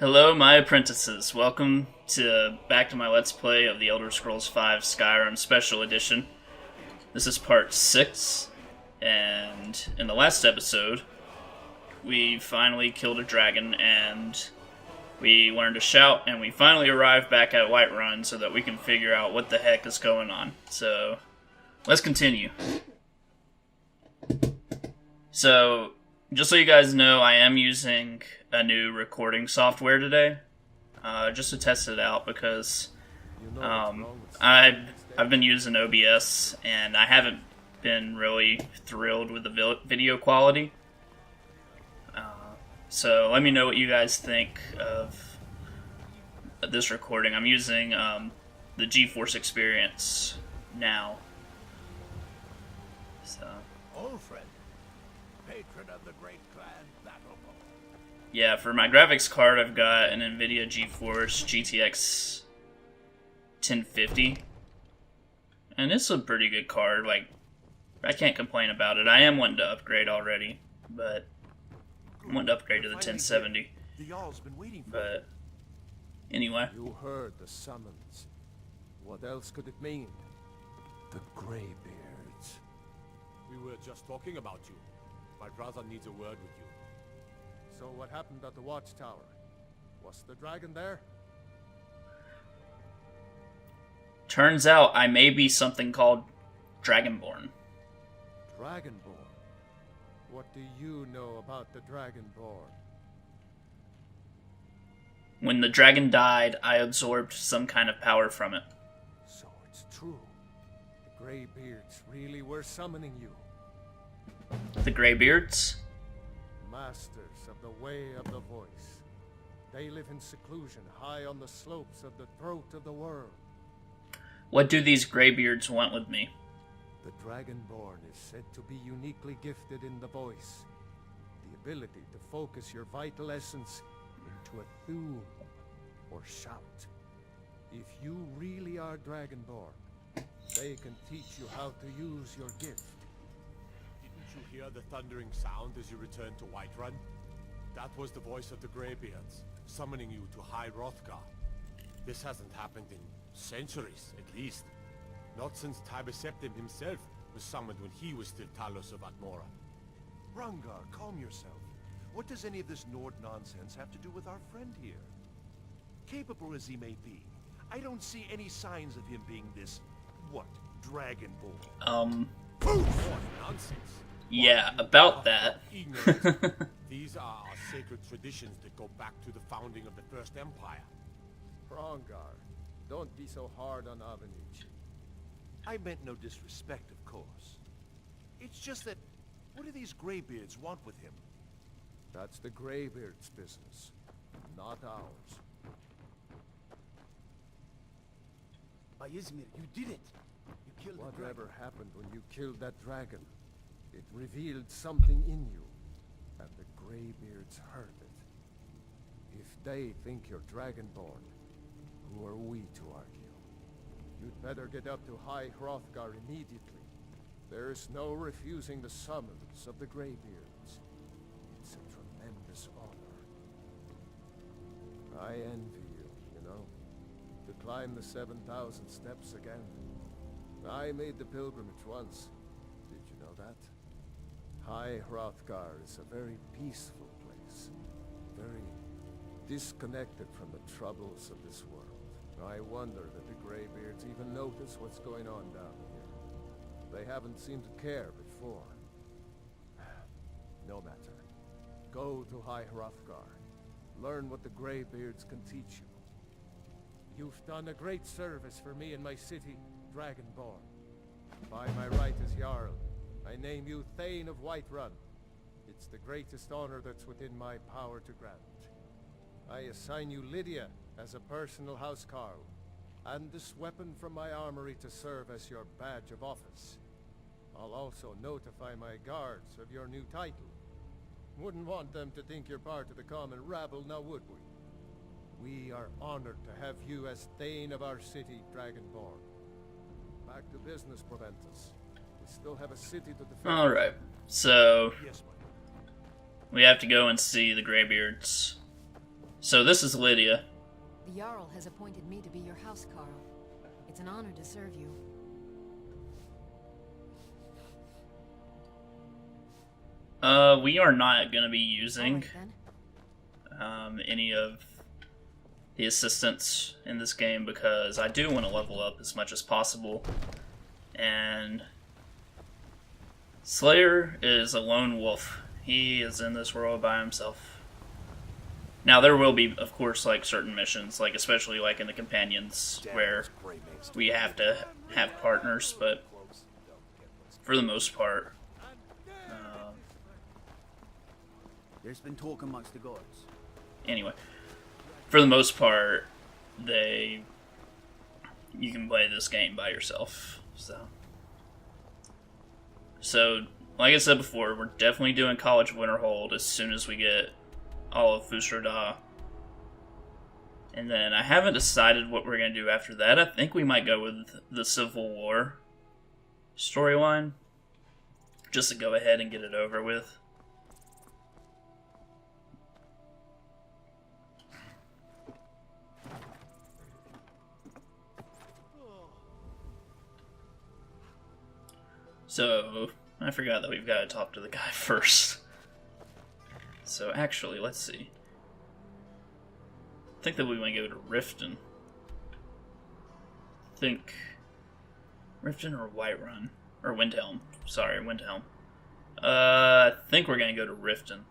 Hello, my apprentices. Welcome back to my Let's Play of the Elder Scrolls V Skyrim Special Edition. This is part 6, and in the last episode, we finally killed a dragon, and we learned to shout, and we finally arrived back at Whiterun so that we can figure out what the heck is going on. So, let's continue. So, just so you guys know, I am using a new recording software today, just to test it out because I've been using OBS and I haven't been really thrilled with the video quality. So let me know what you guys think of this recording. I'm using the GeForce Experience now. So. Old friend, patron of the great clan battle. Yeah, for my graphics card, I've got an NVIDIA GeForce GTX 1050. And it's a pretty good card. Like, I can't complain about it. I am wanting to upgrade already, but I want to upgrade to the 1070. The Jarl's been waiting for But anyway. You heard the summons. What else could it mean? The Greybeards. We were just talking about you. My brother needs a word with you. So what happened at the watchtower? Was the dragon there? Turns out I may be something called Dragonborn. Dragonborn? What do you know about the Dragonborn? When the dragon died, I absorbed some kind of power from it. So it's true. The Greybeards really were summoning you. The Greybeards? Masters of the Way of the Voice. They live in seclusion high on the slopes of the throat of the world. What do these Greybeards want with me? The Dragonborn is said to be uniquely gifted in the voice. The ability to focus your vital essence into a thum or shout. If you really are Dragonborn, they can teach you how to use your gift. Didn't you hear the thundering sound as you returned to Whiterun? That was the voice of the Greybeards, summoning you to High Hrothgar. This hasn't happened in centuries, at least. Not since Tibeseptim himself was summoned when he was still Talos of Atmora. Rungar, calm yourself. What does any of this Nord nonsense have to do with our friend here? Capable as he may be, I don't see any signs of him being this, Dragonborn. What nonsense! Yeah, about that. Ignorant. These are our sacred traditions that go back to the founding of the First Empire. Rongar, don't be so hard on Avenich. I meant no disrespect, of course. It's just that, what do these Greybeards want with him? That's the Greybeard's business, not ours. By Izmir, you did it! You killed the dragon. Whatever happened when you killed that dragon, it revealed something in you, and the Greybeards heard it. If they think you're Dragonborn, who are we to argue? You'd better get up to High Hrothgar immediately. There's no refusing the summons of the Greybeards. It's a tremendous honor. I envy you, you know. To climb the 7,000 steps again. I made the pilgrimage once. Did you know that? High Hrothgar is a very peaceful place. Very disconnected from the troubles of this world. I wonder that the Greybeards even notice what's going on down here. They haven't seemed to care before. No matter. Go to High Hrothgar. Learn what the Greybeards can teach you. You've done a great service for me and my city, Dragonborn. By my right as Jarl, I name you Thane of Whiterun. It's the greatest honor that's within my power to grant. I assign you Lydia as a personal housecarl, and this weapon from my armory to serve as your badge of office. I'll also notify my guards of your new title. Wouldn't want them to think you're part of the common rabble, now would we? We are honored to have you as Thane of our city, Dragonborn. Back to business, Proventus. We still have a city to defend. Alright, so Yes, my lord. we have to go and see the Greybeards. So this is Lydia. The Jarl has appointed me to be your housecarl. It's an honor to serve you. We are not going to be using All right, then. any of the assistants in this game because I do want to level up as much as possible. And Slayer is a lone wolf. He is in this world by himself. Now there will be, of course, like certain missions, like especially like in the companions, where we have to have partners, but for the most part, There's been talk amongst the gods. anyway, for the most part, you can play this game by yourself. So, like I said before, we're definitely doing College of Winterhold as soon as we get all of Fusroda. And then I haven't decided what we're going to do after that. I think we might go with the Civil War storyline, just to go ahead and get it over with. So, I forgot that we've got to talk to the guy first. So, actually, let's see. I think that we want to go to Riften. Riften or Whiterun? Or Windhelm. Sorry, Windhelm. I think we're going to go to Riften.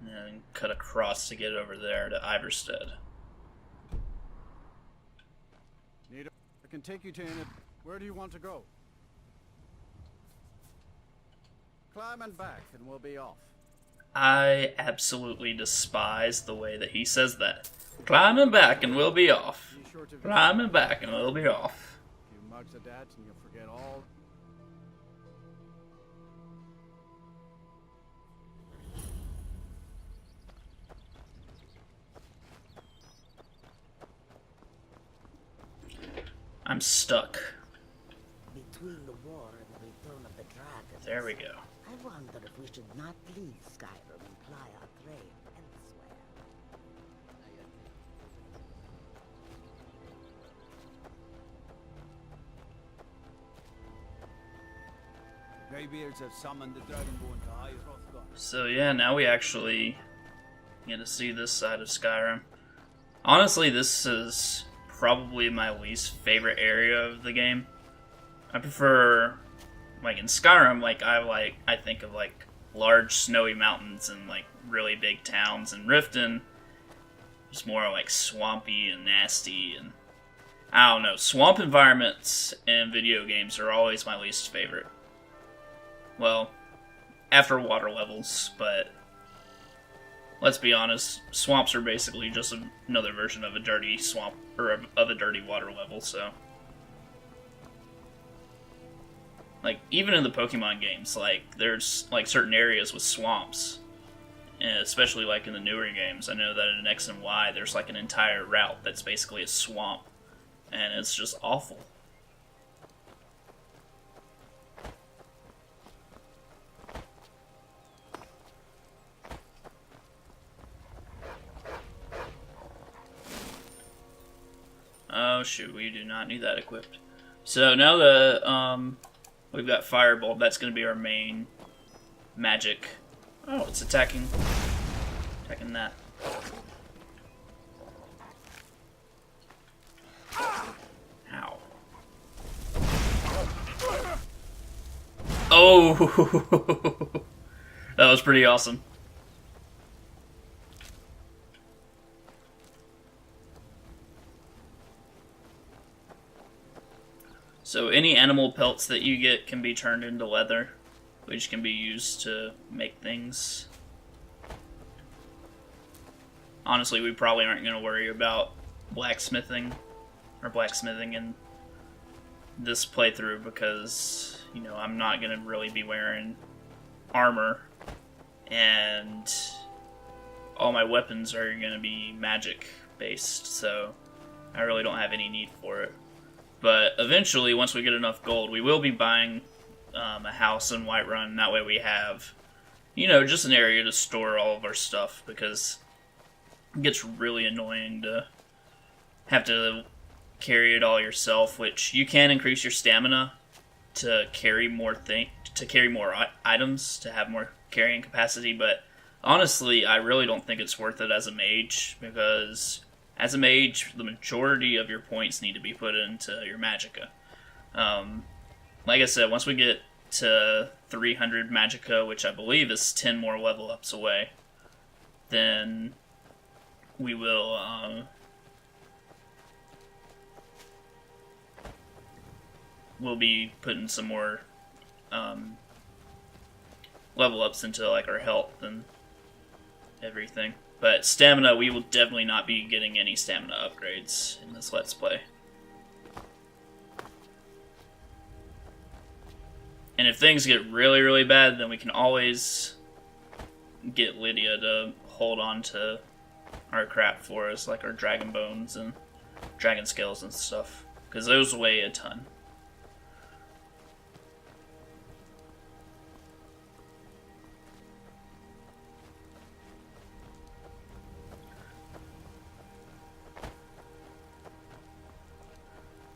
And then cut across to get over there to Ivarstead. I can take you to Enid. Where do you want to go? Climb and back and we'll be off. I absolutely despise the way that he says that. Climbing back and we'll be off. Be sure to Climbing back and we'll be off. a few mugs of that and you'll forget all. I'm stuck. Between the war and the return of the dragons, There we go. I wonder if we should not leave Skyrim and ply our trade elsewhere. Greybeards have summoned the Dragonborn to High Hrothgar. So yeah, now we actually get to see this side of Skyrim. Honestly, this is probably my least favorite area of the game. I prefer, like in Skyrim, I think of like large snowy mountains and like really big towns. And Riften is more like swampy and nasty, and I don't know. Swamp environments in video games are always my least favorite. Well, after water levels, but let's be honest, swamps are basically just another version of a dirty swamp, or of a dirty water level, so. Like, even in the Pokemon games, like, there's, like, certain areas with swamps, and especially, like, in the newer games. I know that in X and Y, there's, like, an entire route that's basically a swamp, and it's just awful. Oh shoot, we do not need that equipped. So now that we've got Firebolt, that's going to be our main magic. Oh, it's attacking that. Ow. Oh! That was pretty awesome. So any animal pelts that you get can be turned into leather, which can be used to make things. Honestly, we probably aren't going to worry about blacksmithing in this playthrough because, you know, I'm not going to really be wearing armor, and all my weapons are going to be magic based, so I really don't have any need for it. But eventually, once we get enough gold, we will be buying a house in Whiterun. That way we have, you know, just an area to store all of our stuff. Because It gets really annoying to have to carry it all yourself, which you can increase your stamina to carry more items, to have more carrying capacity, but honestly, I really don't think it's worth it as a mage, because as a mage, the majority of your points need to be put into your magicka. Like I said, once we get to 300 magicka, which I believe is 10 more level ups away, then we will we'll be putting some more level ups into like our health and everything. But stamina, we will definitely not be getting any stamina upgrades in this Let's Play. And if things get really, really bad, then we can always get Lydia to hold on to our crap for us, like our dragon bones and dragon scales and stuff, because those weigh a ton.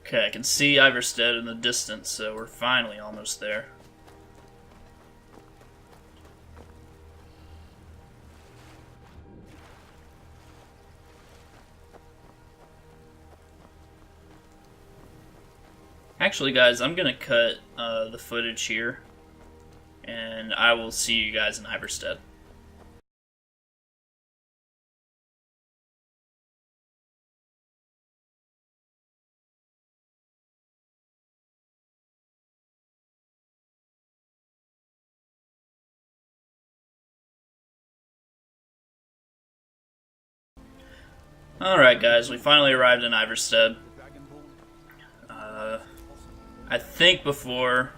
Okay, I can see Ivarstead in the distance, so we're finally almost there. Actually, guys, I'm gonna cut the footage here, and I will see you guys in Ivarstead. Alright, guys, we finally arrived in Ivarstead. I think before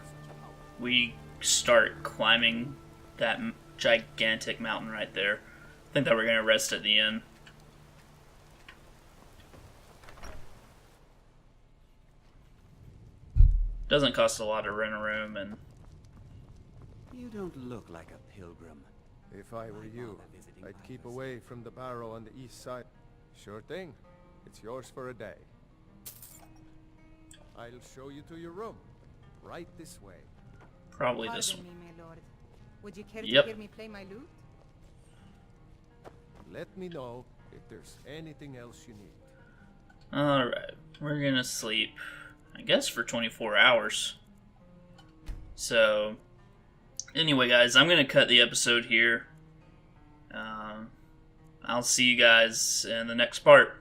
we start climbing that gigantic mountain right there, I think that we're going to rest at the inn. Doesn't cost a lot to rent a room, and You don't look like a pilgrim. If I were you, I'd keep away from the barrow on the east side. Sure thing. It's yours for a day. I'll show you to your room. Right this way. probably this Pardon one. me, my lord. Would you care to Yep. hear me play my lute? Let me know if there's anything else you need. Alright, we're going to sleep, I guess, for 24 hours. So, anyway, guys, I'm going to cut the episode here. I'll see you guys in the next part.